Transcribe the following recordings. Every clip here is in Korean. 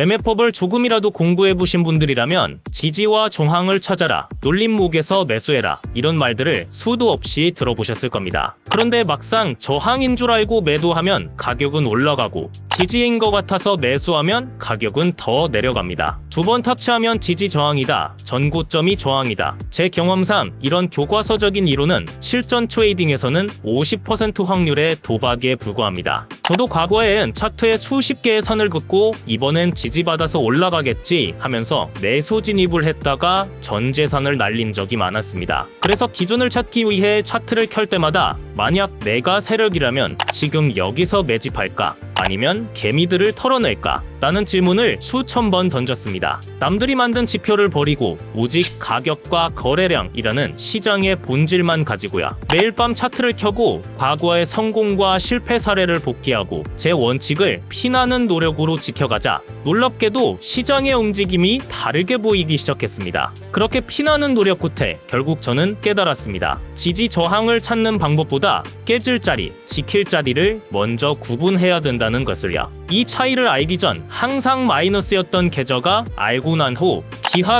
매매법을 조금이라도 공부해보신 분들이라면 지지와 저항을 찾아라, 놀림목에서 매수해라 이런 말들을 수도 없이 들어보셨을 겁니다. 그런데 막상 저항인 줄 알고 매도하면 가격은 올라가고 지지인 것 같아서 매수하면 가격은 더 내려갑니다. 두 번 터치하면 지지 저항이다, 전고점이 저항이다. 제 경험상 이런 교과서적인 이론은 실전 트레이딩에서는 50% 확률의 도박에 불과합니다. 저도 과거엔 차트에 수십 개의 선을 긋고 이번엔 지지받아서 올라가겠지 하면서 매수 진입을 했다가 전 재산을 날린 적이 많았습니다. 그래서 기준을 찾기 위해 차트를 켤 때마다 만약 내가 세력이라면 지금 여기서 매집할까? 아니면 개미들을 털어낼까? 라는 질문을 수천 번 던졌습니다. 남들이 만든 지표를 버리고 오직 가격과 거래량이라는 시장의 본질만 가지고야 매일 밤 차트를 켜고 과거의 성공과 실패 사례를 복기하고 제 원칙을 피나는 노력으로 지켜가자 놀랍게도 시장의 움직임이 다르게 보이기 시작했습니다. 그렇게 피나는 노력 끝에 결국 저는 깨달았습니다. 지지 저항을 찾는 방법보다 깨질 자리, 지킬 자리를 먼저 구분해야 된다는 것을요. 이 차이를 알기 전 항상 마이너스였던 계좌가 알고 난 후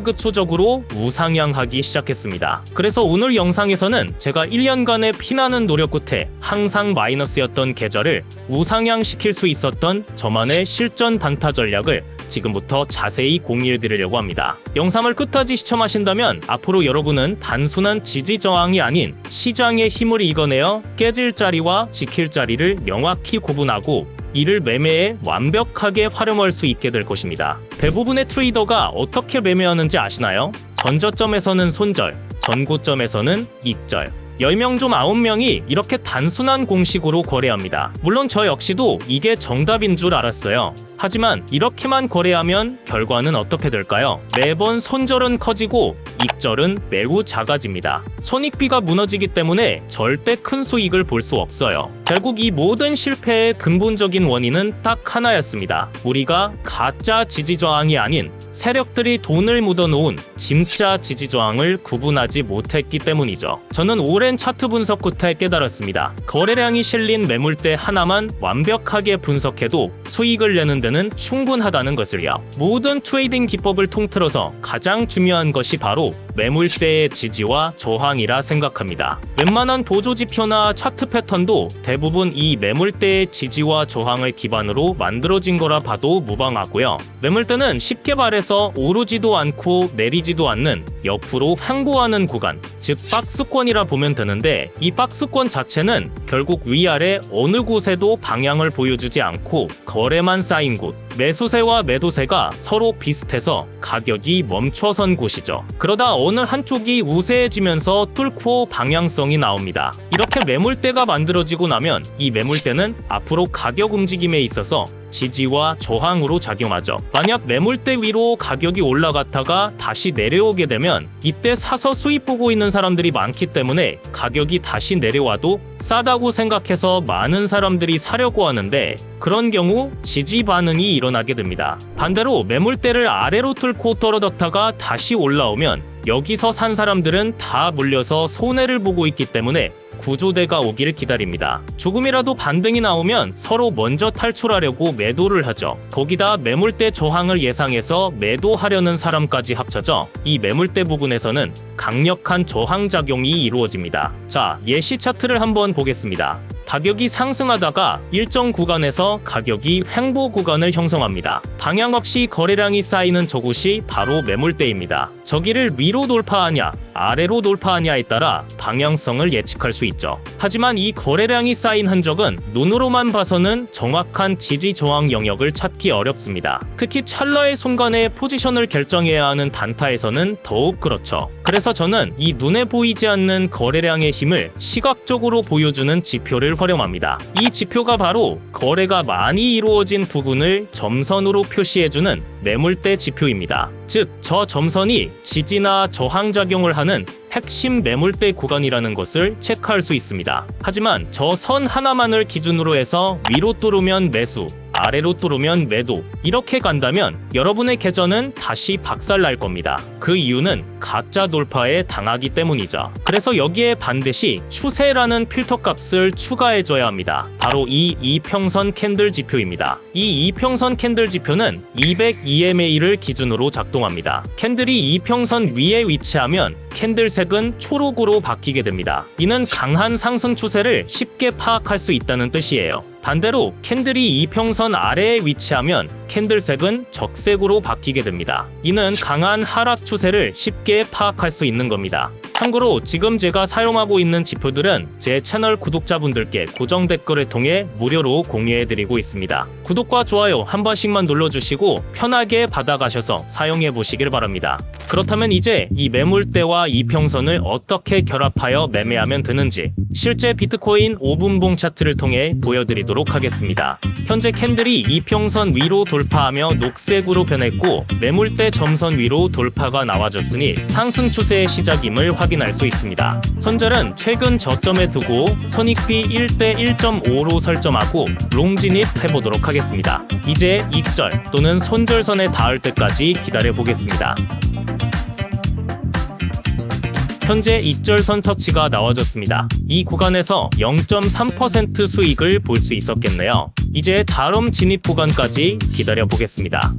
기하급수적으로 우상향하기 시작했습니다. 그래서 오늘 영상에서는 제가 1년간의 피나는 노력 끝에 항상 마이너스였던 계좌를 우상향시킬 수 있었던 저만의 실전 단타 전략을 지금부터 자세히 공유해드리려고 합니다. 영상을 끝까지 시청하신다면 앞으로 여러분은 단순한 지지 저항이 아닌 시장의 힘을 이겨내어 깨질 자리와 지킬 자리를 명확히 구분하고 이를 매매에 완벽하게 활용할 수 있게 될 것입니다. 대부분의 트레이더가 어떻게 매매하는지 아시나요? 전저점에서는 손절, 전고점에서는 익절. 10명 중 9명이 이렇게 단순한 공식으로 거래합니다. 물론 저 역시도 이게 정답인 줄 알았어요. 하지만 이렇게만 거래하면 결과는 어떻게 될까요? 매번 손절은 커지고 익절은 매우 작아집니다. 손익비가 무너지기 때문에 절대 큰 수익을 볼 수 없어요. 결국 이 모든 실패의 근본적인 원인은 딱 하나였습니다. 우리가 가짜 지지저항이 아닌 세력들이 돈을 묻어놓은 진짜 지지저항을 구분하지 못했기 때문이죠. 저는 오랜 차트 분석 끝에 깨달았습니다. 거래량이 실린 매물대 하나만 완벽하게 분석해도 수익을 내는 데는 충분하다는 것을요. 모든 트레이딩 기법을 통틀어서 가장 중요한 것이 바로 매물대의 지지와 저항이라 생각합니다. 웬만한 보조지표나 차트 패턴도 대부분 이 매물대의 지지와 저항을 기반으로 만들어진 거라 봐도 무방하고요. 매물대는 쉽게 말해서 오르지도 않고 내리지도 않는 옆으로 횡보하는 구간, 즉 박스권이라 보면 되는데 이 박스권 자체는 결국 위아래 어느 곳에도 방향을 보여주지 않고 거래만 쌓인 곳, 매수세와 매도세가 서로 비슷해서 가격이 멈춰선 곳이죠. 그러다 어느 한쪽이 우세해지면서 뚫고 방향성이 나옵니다. 이렇게 매물대가 만들어지고 나면 이 매물대는 앞으로 가격 움직임에 있어서 지지와 저항으로 작용하죠. 만약 매물대 위로 가격이 올라갔다가 다시 내려오게 되면 이때 사서 수익 보고 있는 사람들이 많기 때문에 가격이 다시 내려와도 싸다고 생각해서 많은 사람들이 사려고 하는데 그런 경우 지지 반응이 일어나게 됩니다. 반대로 매물대를 아래로 뚫고 떨어졌다가 다시 올라오면 여기서 산 사람들은 다 물려서 손해를 보고 있기 때문에 구조대가 오기를 기다립니다. 조금이라도 반등이 나오면 서로 먼저 탈출하려고 매도를 하죠. 거기다 매물대 저항을 예상해서 매도하려는 사람까지 합쳐져 이 매물대 부분에서는 강력한 저항작용이 이루어집니다. 자, 예시 차트를 한번 보겠습니다. 가격이 상승하다가 일정 구간에서 가격이 횡보 구간을 형성합니다. 방향 없이 거래량이 쌓이는 저곳이 바로 매물대입니다. 저기를 위로 돌파하냐 아래로 돌파하냐에 따라 방향성을 예측할 수 있죠. 하지만 이 거래량이 쌓인 흔적은 눈으로만 봐서는 정확한 지지 저항 영역을 찾기 어렵습니다. 특히 찰나의 순간에 포지션을 결정해야 하는 단타에서는 더욱 그렇죠. 그래서 저는 이 눈에 보이지 않는 거래량의 힘을 시각적으로 보여주는 지표를 활용합니다. 이 지표가 바로 거래가 많이 이루어진 부분을 점선으로 표시해주는 매물대 지표입니다. 즉, 저 점선이 지지나 저항 작용을 하는 핵심 매물대 구간이라는 것을 체크할 수 있습니다. 하지만 저 선 하나만을 기준으로 해서 위로 뚫으면 매수, 아래로 뚫으면 매도, 이렇게 간다면 여러분의 계좌는 다시 박살날 겁니다. 그 이유는 가짜 돌파에 당하기 때문이죠. 그래서 여기에 반드시 추세라는 필터 값을 추가해줘야 합니다. 바로 이 이평선 캔들 지표입니다. 이 이평선 캔들 지표는 200 EMA를 기준으로 작동합니다. 캔들이 이평선 위에 위치하면 캔들 색은 초록으로 바뀌게 됩니다. 이는 강한 상승 추세를 쉽게 파악할 수 있다는 뜻이에요. 반대로 캔들이 이평선 아래에 위치하면 캔들색은 적색으로 바뀌게 됩니다. 이는 강한 하락 추세를 쉽게 파악할 수 있는 겁니다. 참고로 지금 제가 사용하고 있는 지표들은 제 채널 구독자분들께 고정 댓글을 통해 무료로 공유해드리고 있습니다. 구독과 좋아요 한 번씩만 눌러주시고 편하게 받아가셔서 사용해보시길 바랍니다. 그렇다면 이제 이 매물대와 이평선을 어떻게 결합하여 매매하면 되는지 실제 비트코인 5분봉 차트를 통해 보여드리도록 하겠습니다. 현재 캔들이 이평선 위로 돌파하며 녹색으로 변했고 매물대 점선 위로 돌파가 나와줬으니 상승 추세의 시작임을 확인할 수 있습니다. 손절은 최근 저점에 두고 손익비 1대 1.5로 설정하고 롱 진입해보도록 하겠습니다. 이제 익절 또는 손절선에 닿을 때까지 기다려보겠습니다. 현재 익절선 터치가 나와줬습니다. 이 구간에서 0.3% 수익을 볼 수 있었겠네요. 이제 다음 진입 구간까지 기다려보겠습니다.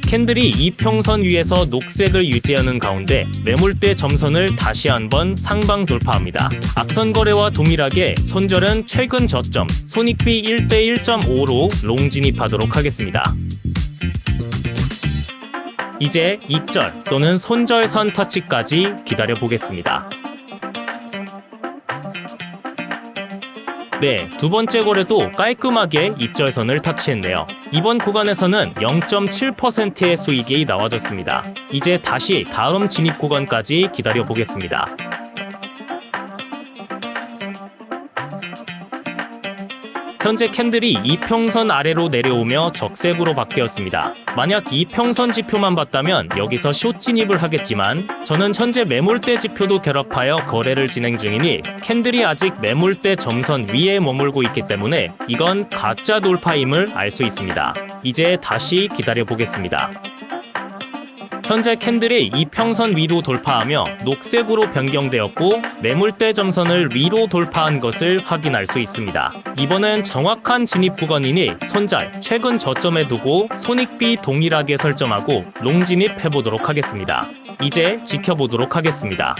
캔들이 이평선 위에서 녹색을 유지하는 가운데 매물대 점선을 다시 한번 상방 돌파합니다. 앞선 거래와 동일하게 손절은 최근 저점 손익비 1대 1.5로 롱 진입하도록 하겠습니다. 이제 익절 또는 손절선 터치까지 기다려보겠습니다. 네, 두 번째 거래도 깔끔하게 익절선을 터치했네요. 이번 구간에서는 0.7%의 수익이 나와줬습니다. 이제 다시 다음 진입 구간까지 기다려보겠습니다. 현재 캔들이 이평선 아래로 내려오며 적색으로 바뀌었습니다. 만약 이평선 지표만 봤다면 여기서 숏 진입을 하겠지만 저는 현재 매물대 지표도 결합하여 거래를 진행 중이니 캔들이 아직 매물대 점선 위에 머물고 있기 때문에 이건 가짜 돌파임을 알 수 있습니다. 이제 다시 기다려보겠습니다. 현재 캔들이 이평선 위로 돌파하며 녹색으로 변경되었고 매물대 점선을 위로 돌파한 것을 확인할 수 있습니다. 이번엔 정확한 진입 구간이니 손절, 최근 저점에 두고 손익비 동일하게 설정하고 롱 진입해보도록 하겠습니다. 이제 지켜보도록 하겠습니다.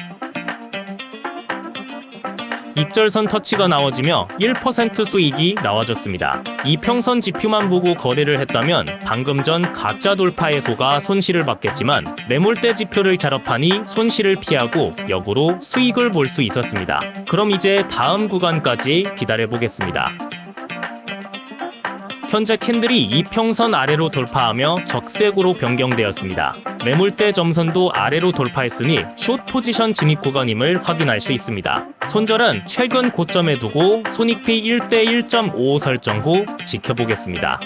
익절선 터치가 나와지며 1% 수익이 나와줬습니다. 이평선 지표만 보고 거래를 했다면 방금 전 가짜 돌파에 속아 손실을 받겠지만 매물대 지표를 결합하니 손실을 피하고 역으로 수익을 볼 수 있었습니다. 그럼 이제 다음 구간까지 기다려보겠습니다. 현재 캔들이 이평선 아래로 돌파하며 적색으로 변경되었습니다. 매물대 점선도 아래로 돌파했으니 숏 포지션 진입 구간임을 확인할 수 있습니다. 손절은 최근 고점에 두고 손익비 1대 1.5 설정 후 지켜보겠습니다.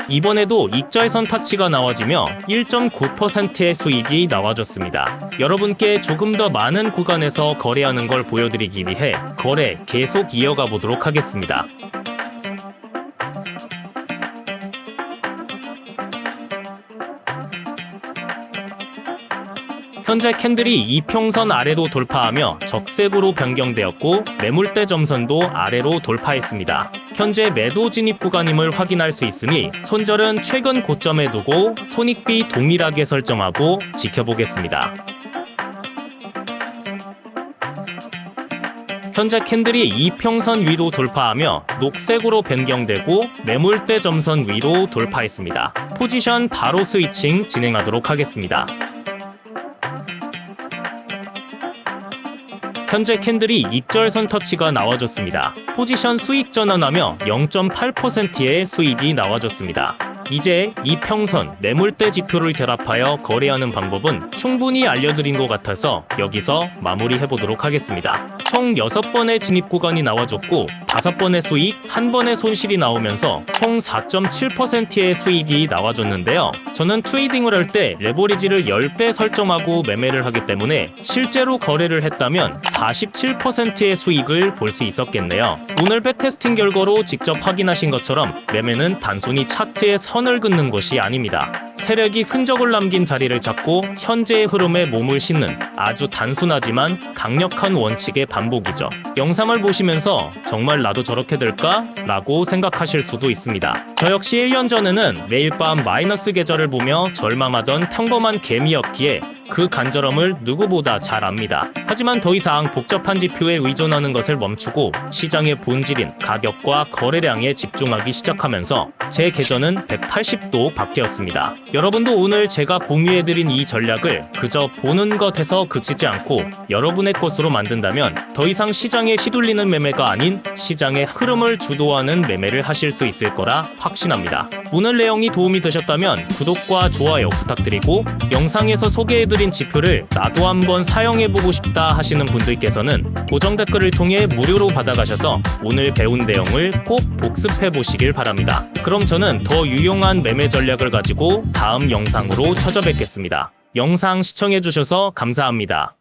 이번에도 익절선 터치가 나와지며 1.9%의 수익이 나와줬습니다. 여러분께 조금 더 많은 구간에서 거래하는 걸 보여드리기 위해 거래 계속 이어가 보도록 하겠습니다. 현재 캔들이 이평선 아래로 돌파하며 적색으로 변경되었고 매물대 점선도 아래로 돌파했습니다. 현재 매도 진입 구간임을 확인할 수 있으니 손절은 최근 고점에 두고 손익비 동일하게 설정하고 지켜보겠습니다. 현재 캔들이 이평선 위로 돌파하며 녹색으로 변경되고 매물대 점선 위로 돌파했습니다. 포지션 바로 스위칭 진행하도록 하겠습니다. 현재 캔들이 익절선 터치가 나와줬습니다. 포지션 수익 전환하며 0.8%의 수익이 나와줬습니다. 이제 이평선, 매물대 지표를 결합하여 거래하는 방법은 충분히 알려드린 것 같아서 여기서 마무리해보도록 하겠습니다. 총 6번의 진입 구간이 나와줬고 5번의 수익, 1번의 손실이 나오면서 총 4.7%의 수익이 나와줬는데요. 저는 트레이딩을 할 때 레버리지를 10배 설정하고 매매를 하기 때문에 실제로 거래를 했다면 47%의 수익을 볼 수 있었겠네요. 오늘 백테스팅 결과로 직접 확인하신 것처럼 매매는 단순히 차트에 선을 긋는 것이 아닙니다. 세력이 흔적을 남긴 자리를 잡고 현재의 흐름에 몸을 싣는 아주 단순하지만 강력한 원칙의 반복이죠. 영상을 보시면서 정말 나도 저렇게 될까? 라고 생각하실 수도 있습니다. 저 역시 1년 전에는 매일 밤 마이너스 계좌를 보며 절망하던 평범한 개미였기에 그 간절함을 누구보다 잘 압니다. 하지만 더 이상 복잡한 지표에 의존하는 것을 멈추고 시장의 본질인 가격과 거래량에 집중하기 시작하면서 제 계좌는 180도 바뀌었습니다. 여러분도 오늘 제가 공유해드린 이 전략을 그저 보는 것에서 그치지 않고 여러분의 것으로 만든다면 더 이상 시장에 휘둘리는 매매가 아닌 시장의 흐름을 주도하는 매매를 하실 수 있을 거라 확신합니다. 오늘 내용이 도움이 되셨다면 구독과 좋아요 부탁드리고 영상에서 소개해드린 지표를 나도 한번 사용해보고 싶다 하시는 분들께서는 고정 댓글을 통해 무료로 받아가셔서 오늘 배운 내용을 꼭 복습해보시길 바랍니다. 그럼 저는 더 유용한 매매 전략을 가지고 다음 영상으로 찾아뵙겠습니다. 영상 시청해주셔서 감사합니다.